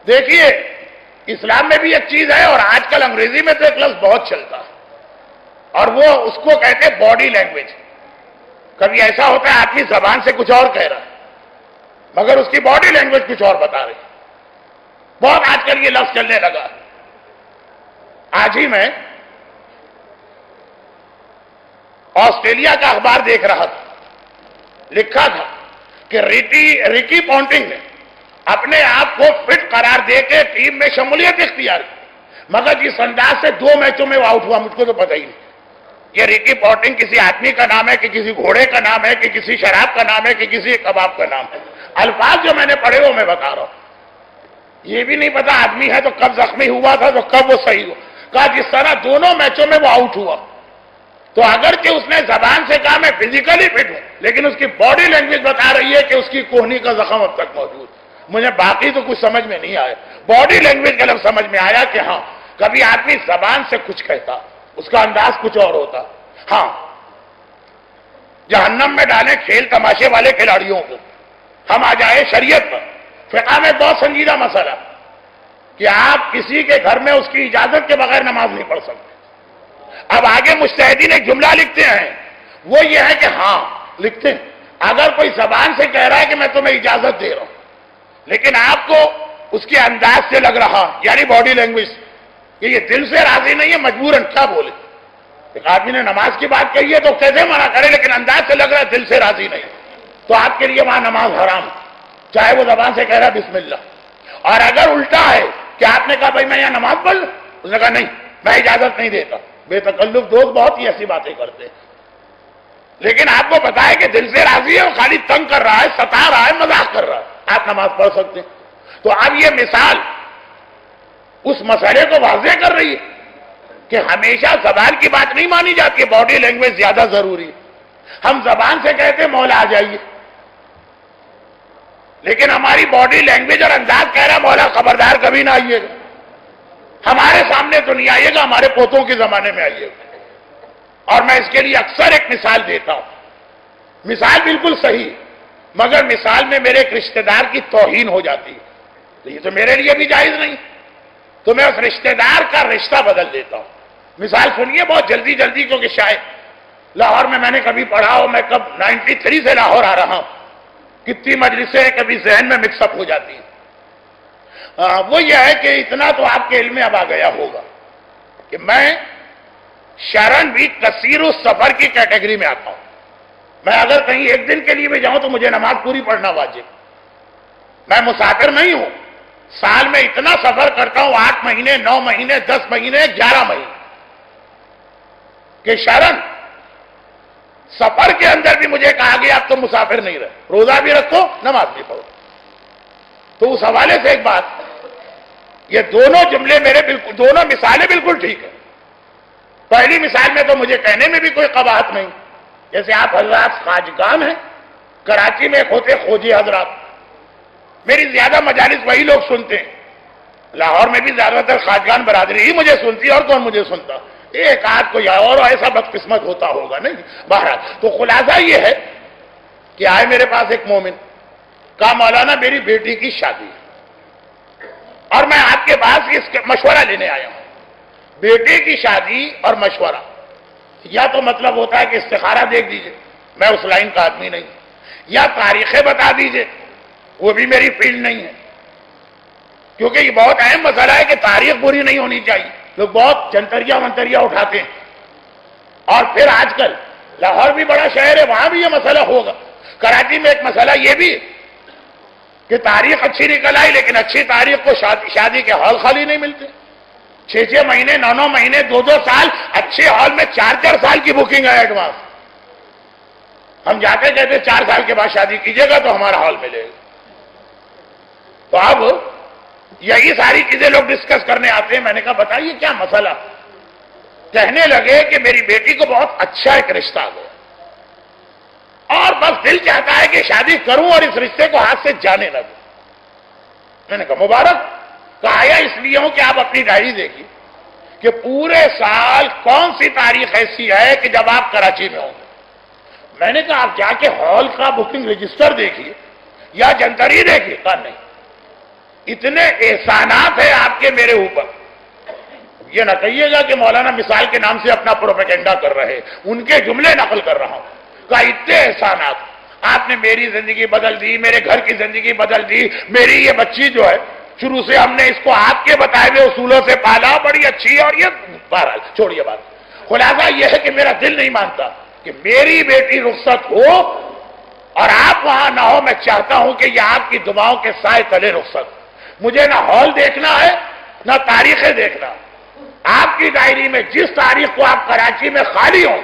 دیکھیے اسلام میں بھی ایک چیز ہے اور آج کل انگریزی میں تو ایک لفظ بہت چلتا ہے اور وہ اس کو کہتے ہیں باڈی لینگویج. کبھی ایسا ہوتا ہے آدمی زبان سے کچھ اور کہہ رہا ہے مگر اس کی باڈی لینگویج کچھ اور بتا رہی. بہت آج کل یہ لفظ چلنے لگا. آج ہی میں آسٹریلیا کا اخبار دیکھ رہا تھا, لکھا تھا کہ ریکی پونٹنگ نے اپنے آپ کو فٹ قرار دے کے ٹیم میں شمولیت اختیار کی, مگر جس انداز سے 2 میچوں میں وہ آؤٹ ہوا مجھ کو تو پتہ ہی نہیں. یہ ریکی پونٹنگ کسی آدمی کا نام ہے کہ کسی گھوڑے کا نام ہے کہ کسی شراب کا نام ہے کہ کسی کباب کا نام ہے. الفاظ جو میں نے پڑھے وہ میں بتا رہا ہوں. یہ بھی نہیں پتا آدمی ہے تو کب زخمی ہوا تھا تو کب وہ صحیح ہوا. کہا جس طرح دونوں میچوں میں وہ آؤٹ ہوا تو اگرچہ اس نے زبان سے کہا میں فزیکلی فٹ ہوں لیکن اس کی باڈی لینگویج بتا رہی ہے کہ اس کی کوہنی کا زخم اب تک موجود. مجھے باقی تو کچھ سمجھ میں نہیں آیا, باڈی لینگویج کا لفظ سمجھ میں آیا کہ ہاں کبھی آدمی زبان سے کچھ کہتا اس کا انداز کچھ اور ہوتا. ہاں جہنم میں ڈالیں کھیل تماشے والے کھلاڑیوں کو. ہم آ جائیں شریعت پر. فقہ میں بہت سنجیدہ مسئلہ کہ آپ کسی کے گھر میں اس کی اجازت کے بغیر نماز نہیں پڑھ سکتے. اب آگے مجتہدین ایک جملہ لکھتے ہیں, وہ یہ ہے کہ ہاں لکھتے ہیں اگر کوئی زبان سے کہہ رہا ہے کہ میں تمہیں اجازت دے رہا ہوں لیکن آپ کو اس کے انداز سے لگ رہا یعنی باڈی لینگویج کہ یہ دل سے راضی نہیں ہے مجبوراً کیا بولے. ایک آدمی نے نماز کی بات کہی ہے تو کیسے منع کرے لیکن انداز سے لگ رہا ہے دل سے راضی نہیں تو آپ کے لیے وہاں نماز حرام چاہے وہ زبان سے کہہ رہا ہے بسم اللہ. اور اگر الٹا ہے کہ آپ نے کہا بھائی میں یہاں نماز پڑھ لوں, اس نے کہا نہیں میں اجازت نہیں دیتا. بے تکلف دوست بہت ہی ایسی باتیں کرتے ہیں لیکن آپ کو پتا ہے کہ دل سے راضی ہے اور خالی تنگ کر رہا ہے, ستا رہا ہے, مذاق کر رہا ہے, آپ نماز پڑھ سکتے ہیں. تو اب یہ مثال اس مسئلے کو واضح کر رہی ہے کہ ہمیشہ زبان کی بات نہیں مانی جاتی, باڈی لینگویج زیادہ ضروری ہے. ہم زبان سے کہتے ہیں مولا آ جائیے لیکن ہماری باڈی لینگویج اور انداز کہہ رہا مولا خبردار کبھی نہ آئیے گا, ہمارے سامنے تو نہیں آئیے گا, ہمارے پوتوں کے زمانے میں آئیے گا. اور میں اس کے لیے اکثر ایک مثال دیتا ہوں, مثال بالکل صحیح مگر مثال میں میرے ایک رشتہ دار کی توہین ہو جاتی ہے تو یہ تو میرے لیے بھی جائز نہیں, تو میں اس رشتہ دار کا رشتہ بدل دیتا ہوں. مثال سنیے بہت جلدی کیونکہ شاید لاہور میں نے کبھی پڑھا ہو, میں کب 93 سے لاہور آ رہا ہوں, کتنی مجلسیں کبھی ذہن میں مکس اپ ہو جاتی ہیں. وہ یہ ہے کہ اتنا تو آپ کے علم میں اب آ گیا ہوگا کہ میں شرن بھی کثیر السفر کی کیٹیگری میں آتا ہوں. میں اگر کہیں ایک دن کے لیے بھی جاؤں تو مجھے نماز پوری پڑھنا واجب. میں مسافر نہیں ہوں, سال میں اتنا سفر کرتا ہوں 8 مہینے 9 مہینے 10 مہینے 11 مہینے کہ شرن سفر کے اندر بھی مجھے کہا گیا اب تم مسافر نہیں رہے, روزہ بھی رکھو نماز بھی پڑھو. تو اس حوالے سے ایک بات, یہ دونوں جملے میرے بالکل, دونوں مثالیں بالکل ٹھیک ہیں. پہلی مثال میں تو مجھے کہنے میں بھی کوئی قباحت نہیں, جیسے آپ حضرات خواجگان ہیں, کراچی میں ایک ہوتے خوجی حضرات, میری زیادہ مجالس وہی لوگ سنتے ہیں, لاہور میں بھی زیادہ تر خواجگان برادری ہی مجھے سنتی ہے, اور کون مجھے سنتا, ایک آدھ کوئی اور ایسا بدقسمت ہوتا ہوگا نہیں. بہرحال تو خلاصہ یہ ہے کہ آئے میرے پاس ایک مومن, کہا مولانا میری بیٹی کی شادی ہے اور میں آپ کے پاس اس مشورہ لینے آیا ہوں. بیٹے کی شادی اور مشورہ, یا تو مطلب ہوتا ہے کہ استخارہ دیکھ دیجئے, میں اس لائن کا آدمی نہیں, یا تاریخیں بتا دیجئے, وہ بھی میری فیلڈ نہیں ہے. کیونکہ یہ بہت اہم مسئلہ ہے کہ تاریخ پوری نہیں ہونی چاہیے. لوگ بہت جنتریا اٹھاتے ہیں, اور پھر آج کل لاہور بھی بڑا شہر ہے, وہاں بھی یہ مسئلہ ہوگا. کراچی میں ایک مسئلہ یہ بھی کہ تاریخ اچھی نکل آئی لیکن اچھی تاریخ کو شادی کے ہال خالی نہیں ملتے. 6 مہینے 9 مہینے 2 سال اچھے ہال میں 4 سال کی بکنگ ہے ایڈوانس. ہم جاتے کہتے 4 سال کے بعد شادی کیجئے گا تو ہمارا ہال ملے گا. تو اب یہی ساری چیزیں لوگ ڈسکس کرنے آتے ہیں. میں نے کہا بتائیے کیا مسئلہ. کہنے لگے کہ میری بیٹی کو بہت اچھا ایک رشتہ آ گیا اور بس دل چاہتا ہے کہ شادی کروں اور اس رشتے کو ہاتھ سے جانے نہ دوں. میں نے کہا مبارک. کہا اس لیے ہوں کہ آپ اپنی ڈائری دیکھیے کہ پورے سال کون سی تاریخ ایسی ہے کہ جب آپ کراچی میں ہوں گے. میں نے کہا آپ جا کے ہال کا بکنگ رجسٹر دیکھیے یا جنتری دیکھیے. کہا نہیں. اتنے احسانات ہیں آپ کے میرے اوپر. یہ نہ کہیے گا کہ مولانا مثال کے نام سے اپنا پروپیگنڈا کر رہے, ان کے جملے نقل کر رہا ہوں. کہ اتنے احسانات آپ نے میری زندگی بدل دی, میرے گھر کی زندگی بدل دی. میری یہ بچی جو ہے شروع سے ہم نے اس کو آپ کے بتائے ہوئے اصولوں سے پالا, بڑی اچھی, اور یہ بہرحال چھوڑیے بات. خلاصہ یہ ہے کہ میرا دل نہیں مانتا کہ میری بیٹی رخصت ہو اور آپ وہاں نہ ہو. میں چاہتا ہوں کہ یہ آپ کی دعاؤں کے سائے تلے رخصت. مجھے نہ ہال دیکھنا ہے نہ تاریخیں دیکھنا. آپ کی ڈائری میں جس تاریخ کو آپ کراچی میں خالی ہوں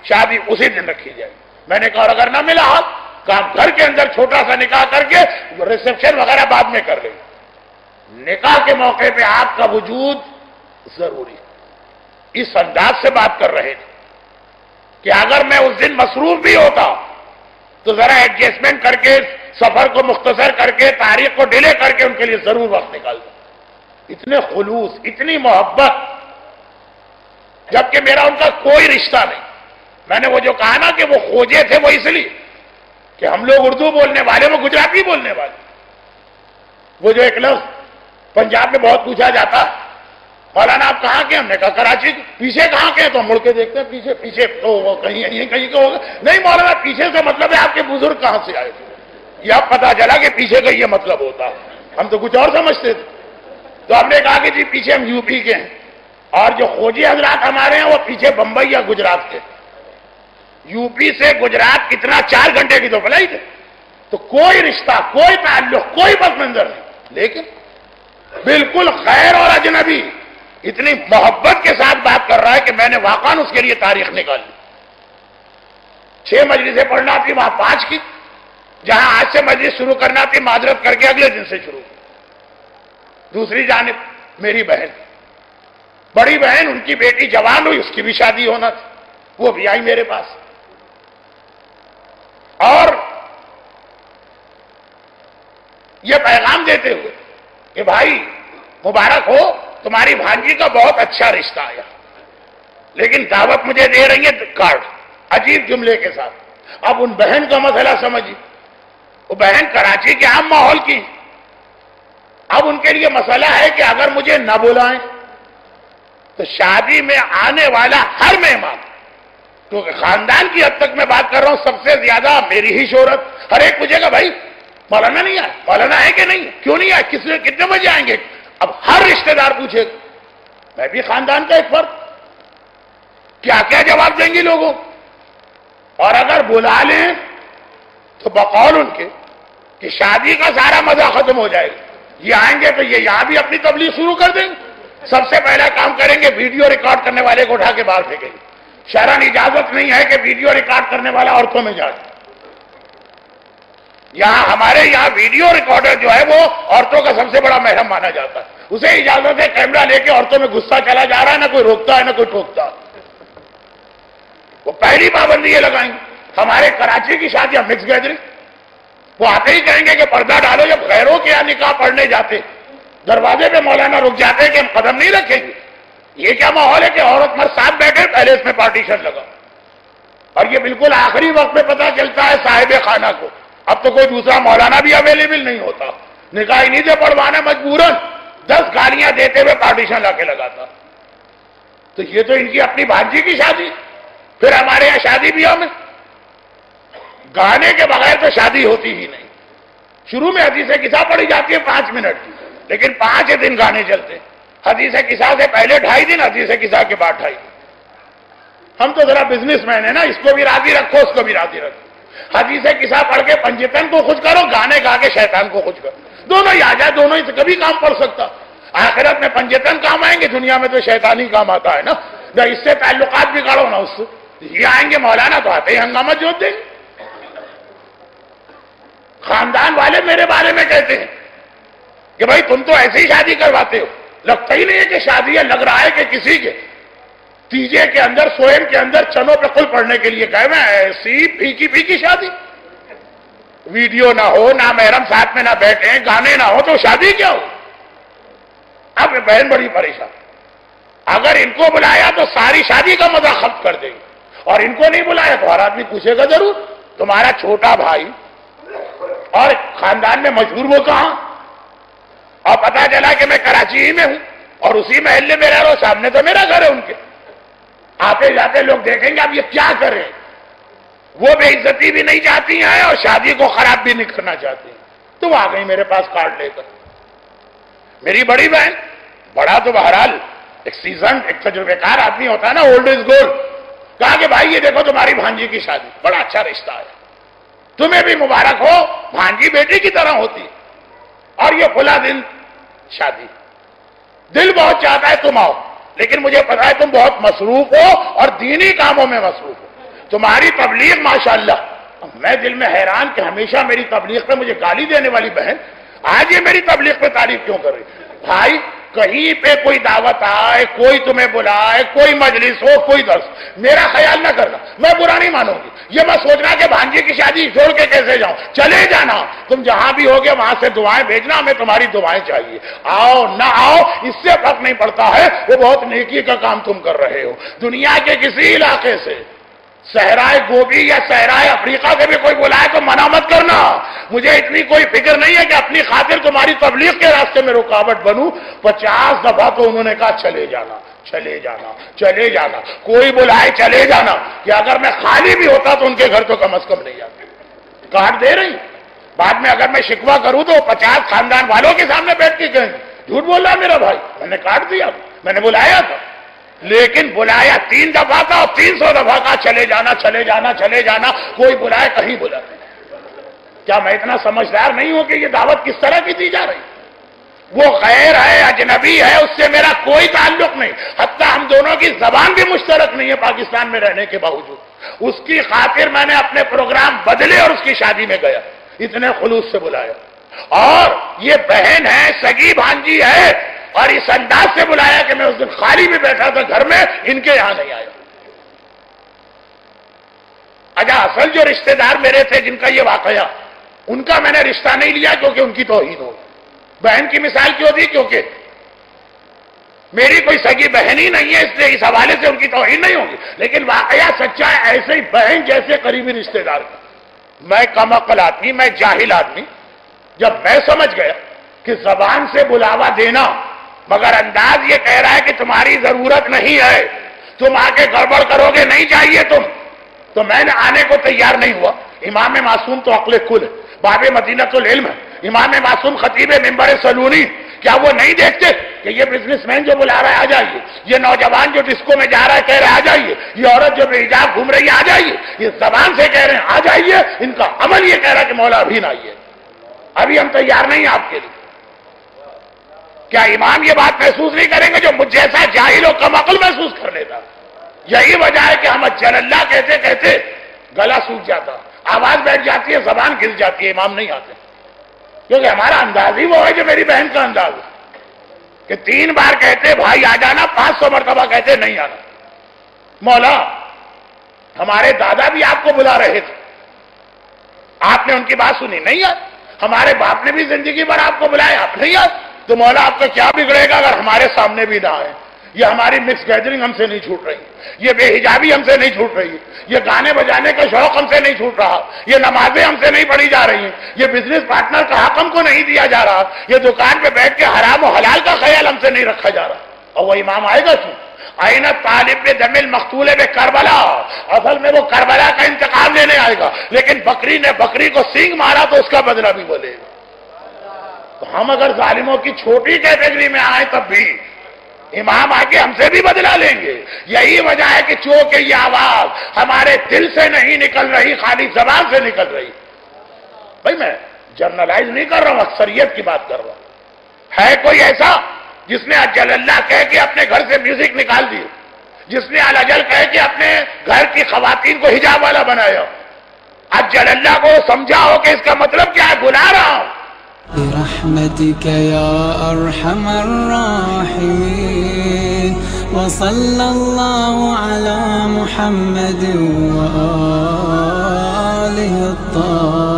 شادی اسی دن رکھی جائے. میں نے کہا اور اگر نہ ملا ہال تو آپ گھر کے اندر چھوٹا سا نکاح کر کے ریسپشن وغیرہ بعد میں کر لیں. نکاح کے موقع پہ آپ کا وجود ضروری ہے. اس انداز سے بات کر رہے تھے کہ اگر میں اس دن مصروف بھی ہوتا تو ذرا ایڈجسٹمنٹ کر کے سفر کو مختصر کر کے تاریخ کو ڈیلے کر کے ان کے لیے ضرور وقت نکال دوں. اتنے خلوص, اتنی محبت, جبکہ میرا ان کا کوئی رشتہ نہیں. میں نے وہ جو کہا نا کہ وہ کھوجے تھے وہ اس لیے کہ ہم لوگ اردو بولنے والے, وہ گجراتی بولنے والے. وہ جو ایک لفظ پنجاب میں بہت پوچھا جاتا ہے, مولانا آپ کہاں کے؟ ہم نے کہا کراچی. پیچھے کہاں کے؟ تو ہم مڑ کے دیکھتے ہیں پیچھے. پیچھے تو وہ کہیں کہیں کا ہوگا. نہیں مولانا, پیچھے سے مطلب ہے آپ کے بزرگ کہاں سے آئے تھے. یہ اب پتا چلا کہ پیچھے کا یہ مطلب ہوتا. ہم تو کچھ اور سمجھتے تھے. تو ہم نے کہا کہ جی پیچھے ہم یو پی کے ہیں, اور جو خوجی حضرات ہمارے ہیں وہ پیچھے بمبئی یا گجرات کے. یو پی سے گجرات کتنا 4 گھنٹے کی تو فلائٹ ہے. تو کوئی رشتہ, کوئی تعلق, کوئی پس منظر نہیں, لیکن بالکل خیر اور اجنبی اتنی محبت کے ساتھ بات کر رہا ہے کہ میں نے واقعاً اس کے لیے تاریخ نکال لی. 6 مجلسیں پڑھنا تھی, وہاں 5 کی. جہاں آج سے مجلس شروع کرنا تھی معذرت کر کے اگلے دن سے شروع. دوسری جانب میری بہن, بڑی بہن, ان کی بیٹی جوان ہوئی, اس کی بھی شادی ہونا تھی, وہ بھی آئی میرے پاس. اور یہ پیغام دیتے ہوئے کہ بھائی مبارک ہو, تمہاری بھانجی کا بہت اچھا رشتہ آیا, لیکن دعوت مجھے دے رہی ہے کارڈ. عجیب جملے کے ساتھ. اب ان بہن کا مسئلہ سمجھیے. وہ بہن کراچی کے عام ماحول کی. اب ان کے لیے مسئلہ ہے کہ اگر مجھے نہ بلائیں تو شادی میں آنے والا ہر مہمان, کیونکہ خاندان کی حد تک میں بات کر رہا ہوں, سب سے زیادہ میری ہی شہرت, ہر ایک پوچھے گا بھائی مولانا نہیں آئے, مولانا ہے کہ نہیں, کیوں نہیں آئے, کتنے بجے آئیں گے. اب ہر رشتہ دار پوچھے گا. میں بھی خاندان کا ایک فرد, کیا کیا جواب دیں گے لوگوں. اور اگر بلا لیں تو بقول ان کے کہ شادی کا سارا مزہ ختم ہو جائے گا. یہ آئیں گے تو یہ یہاں بھی اپنی تبلیغ شروع کر دیں گے. سب سے پہلا کام کریں گے, ویڈیو ریکارڈ کرنے والے کو اٹھا کے باہر پھینکیں گے. شرعاً اجازت نہیں ہے کہ ویڈیو ریکارڈ کرنے والا عورتوں میں جائے. یہاں ہمارے یہاں ویڈیو ریکارڈر جو ہے وہ عورتوں کا سب سے بڑا محرم مانا جاتا ہے. اسے اجازت ہے کیمرہ لے کے عورتوں میں غصہ چلا جا رہا ہے, نہ کوئی روکتا ہے نہ کوئی ٹوکتا. وہ پہلی پابندی یہ لگائیں گے. ہمارے کراچی کی شادیاں مکس گیدرنگ, وہ آتے ہی کہیں گے کہ پردہ ڈالو. جب غیروں کے یہاں نکاح پڑھنے جاتے دروازے پہ مولانا رک جاتے ہیں کہ ہم قدم نہیں رکھیں گے. یہ کیا ماحول ہے کہ عورت مرد ساتھ بیٹھے, پہلے اس میں پارٹیشن لگا. اور یہ بالکل آخری وقت میں پتہ چلتا ہے صاحب خانہ کو. اب تو کوئی دوسرا مولانا بھی اویلیبل نہیں ہوتا, نکاح انہیں سے پڑھوانا مجبوراً 10 گالیاں دیتے ہوئے پارٹیشن لا کے لگاتا. تو یہ تو ان کی اپنی بھانجی کی شادی. پھر ہمارے یہاں شادی بیاہ میں گانے کے بغیر تو شادی ہوتی ہی نہیں. شروع میں حدیث قصہ پڑھی جاتی ہے 5 منٹ کی, لیکن 5 دن گانے چلتے. حدیث قصہ سے پہلے 2.5 دن, حدیث قصہ کے بعد 2.5 دن. ہم تو ذرا بزنس مین ہیں نا, اس کو بھی راضی رکھو اس کو بھی راضی رکھو. حدیث قصہ پڑھ کے پنجتن کو خوش کرو, گانے گا کے شیطان کو خوش کرو. دونوں ہی آ جائے, دونوں ہی سے کبھی کام پڑ سکتا. آخرت میں پنجتن کام آئیں گے, دنیا میں تو شیطان ہی کام آتا ہے نا. اس سے تعلقات بگاڑو نا اس سے. یہ آئیں گے مولانا تو آتے ہی ہنگامہ جوت دیں گے. خاندان والے میرے بارے میں کہتے ہیں کہ بھائی تم تو ایسے ہی شادی کرواتے ہو. لگتا ہی نہیں ہے کہ شادی ہے, لگ رہا ہے کہ کسی کے تیجے کے اندر سوئم کے اندر چنوں پہ قل پڑھنے کے لیے کہے میں ایسی پھیکی پھیکی شادی. ویڈیو نہ ہو, نہ محرم ساتھ میں نہ بیٹھیں, گانے نہ ہو, تو شادی کیا ہو. اب بہن بڑی پریشان. اگر ان کو بلایا تو ساری شادی کا مزہ ختم کر دیں گے, اور ان کو نہیں بلایا تو ہر آدمی پوچھے گا ضرور تمہارا چھوٹا بھائی اور خاندان میں مشہور وہ کہاں. اور پتا چلا کہ میں کراچی ہی میں ہوں اور اسی محلے میں رہ رہا ہوں، سامنے تو میرا گھر ہے ان کے، آتے جاتے لوگ دیکھیں گے اب یہ کیا کریں، وہ بے عزتی بھی نہیں چاہتی ہیں اور شادی کو خراب بھی نہیں کرنا چاہتی ہیں، تو وہ آ گئی میرے پاس کارڈ لے کر۔ میری بڑی بہن، بڑا تو بہرحال ایک سیزن، ایک تجربے کار آدمی ہوتا ہے نا، اولڈ از گولڈ، کہا کہ بھائی یہ دیکھو تمہاری بھانجی کی شادی، بڑا اچھا رشتہ ہے، تمہیں بھی مبارک ہو، بھانجی بیٹی کی طرح ہوتی ہے، اور یہ کھلا دن شادی، دل بہت چاہتا ہے تم آؤ، لیکن مجھے پتا ہے تم بہت مصروف ہو اور دینی کاموں میں مصروف ہو، تمہاری تبلیغ ماشاءاللہ۔ میں دل میں حیران کہ ہمیشہ میری تبلیغ پہ مجھے گالی دینے والی بہن آج یہ میری تبلیغ پہ تعریف کیوں کر رہی؟ بھائی کہیں پہ کوئی دعوت آئے، کوئی تمہیں بلائے، کوئی مجلس ہو، کوئی درس، میرا خیال نہ کرنا، میں برا نہیں مانوں گی، یہ میں سوچنا کہ بھانجی کی شادی چھوڑ کے کیسے جاؤں، چلے جانا، تم جہاں بھی ہوگے وہاں سے دعائیں بھیجنا، ہمیں تمہاری دعائیں چاہیے، آؤ نہ آؤ اس سے فرق نہیں پڑتا ہے، وہ بہت نیکی کا کام تم کر رہے ہو۔ دنیا کے کسی علاقے سے، صحرائے گوبی یا صحرائے افریقہ سے بھی کوئی بلائے تو منع مت کرنا، مجھے اتنی کوئی فکر نہیں ہے کہ اپنی خاطر تمہاری تبلیغ کے راستے میں رکاوٹ بنوں۔ 50 دفعہ تو انہوں نے کہا چلے جانا، چلے جانا، چلے جانا، کوئی بلائے چلے جانا، کہ اگر میں خالی بھی ہوتا تو ان کے گھر تو کم از کم نہیں آتا۔ کارڈ دے رہی، بعد میں اگر میں شکوہ کروں تو 50 خاندان والوں کے سامنے بیٹھ کے کہیں جھوٹ بول رہا میرا بھائی، میں نے کارڈ دیا، میں نے بلایا تھا، لیکن بلایا 3 دفعہ کا اور 300 دفعہ کا چلے جانا، چلے جانا، چلے جانا، کوئی بلائے کہیں بلا۔ کیا میں اتنا سمجھدار نہیں ہوں کہ یہ دعوت کس طرح کی دی جا رہی؟ وہ غیر ہے، اجنبی ہے، اس سے میرا کوئی تعلق نہیں، حتیٰ ہم دونوں کی زبان بھی مشترک نہیں ہے پاکستان میں رہنے کے باوجود، اس کی خاطر میں نے اپنے پروگرام بدلے اور اس کی شادی میں گیا، اتنے خلوص سے بلایا، اور یہ بہن ہے، سگی بھانجی ہے، اور اس انداز سے بلایا کہ میں اس دن خالی بھی بیٹھا تھا گھر میں، ان کے یہاں نہیں آیا۔ اچھا اصل جو رشتہ دار میرے تھے جن کا یہ واقعہ، ان کا میں نے رشتہ نہیں لیا کیونکہ ان کی توہین ہو، بہن کی مثال کیوں دی؟ کیونکہ میری کوئی سگی بہن ہی نہیں ہے، اس لیے اس حوالے سے ان کی توہین نہیں ہوگی، لیکن واقعہ سچا ہے، ایسے ہی بہن جیسے قریبی رشتہ دار کا۔ میں کم عقل آدمی، میں جاہل آدمی، جب میں سمجھ گیا کہ زبان سے بلاوا دینا مگر انداز یہ کہہ رہا ہے کہ تمہاری ضرورت نہیں ہے، تم آ کے گڑبڑ کرو گے، نہیں چاہیے تم، تو میں نے آنے کو تیار نہیں ہوا۔ امام معصوم تو عقل کل ہے، باب مدینۃ العلم ہے، امام معصوم خطیب ممبر سلونی، کیا وہ نہیں دیکھتے کہ یہ بزنس مین جو بلا رہا ہے آ جائیے، یہ نوجوان جو ڈسکو میں جا رہا ہے کہہ رہا ہے آ جائیے، یہ عورت جو بے حجاب گھوم رہی ہے آ جائیے، یہ زبان سے کہہ رہے ہیں آ جائیے، ان کا عمل یہ کہہ رہا ہے کہ مولا ابھی نہ آئیے، ابھی ہم تیار نہیں ہیں آپ کے لیے۔ کیا امام یہ بات محسوس نہیں کریں گے جو مجھ جیسا جاہل و کم عقل محسوس کر لیتا؟ یہی وجہ ہے کہ ہم اجل اللہ کہتے کہتے گلا سوکھ جاتا، آواز بیٹھ جاتی ہے، زبان گھس جاتی ہے، امام نہیں آتے، کیونکہ ہمارا انداز ہی وہ ہے جو میری بہن کا انداز ہے کہ 3 بار کہتے بھائی آ جانا، 500 مرتبہ کہتے نہیں آنا۔ مولا ہمارے دادا بھی آپ کو بلا رہے تھے، آپ نے ان کی بات سنی، نہیں آئے، ہمارے باپ نے بھی زندگی بھر آپ کو بلایا، آپ نہیں آئے، تو مولا آپ کا کیا بگڑے گا اگر ہمارے سامنے بھی نہ آئے؟ یہ ہماری مکس گیدرنگ ہم سے نہیں چھوٹ رہی، یہ بے حجابی ہم سے نہیں چھوٹ رہی، یہ گانے بجانے کا شوق ہم سے نہیں چھوٹ رہا، یہ نمازیں ہم سے نہیں پڑھی جا رہی ہیں، یہ بزنس پارٹنر کا حق ہم کو نہیں دیا جا رہا، یہ دکان پہ بیٹھ کے حرام و حلال کا خیال ہم سے نہیں رکھا جا رہا، اور وہ امام آئے گا کیوں؟ آئین طالب دم المقتول بے کربلا، اصل میں وہ کربلا کا انتقام لینے آئے گا، لیکن بکری نے بکری کو سینگ مارا تو اس کا بدلہ بھی بولے گا۔ تو ہم اگر ظالموں کی چھوٹی کیٹیگری میں آئیں تب بھی امام آ کے ہم سے بھی بدلا لیں گے۔ یہی وجہ ہے کہ چونکہ یہ آواز ہمارے دل سے نہیں نکل رہی، خالی زبان سے نکل رہی۔ بھائی میں جرنلائز نہیں کر رہا ہوں، اکثریت کی بات کر رہا ہوں۔ ہے کوئی ایسا جس نے اجل اللہ کہہ کے اپنے گھر سے میوزک نکال دی، جس نے الاجل کہہ کے اپنے گھر کی خواتین کو حجاب والا بنایا؟ اجل اللہ کو سمجھا ہو کہ اس کا مطلب کیا ہے؟ بلا رہا ہوں۔ برحمتك يا أرحم الراحمين وصلى الله على محمد وآله الطاهرين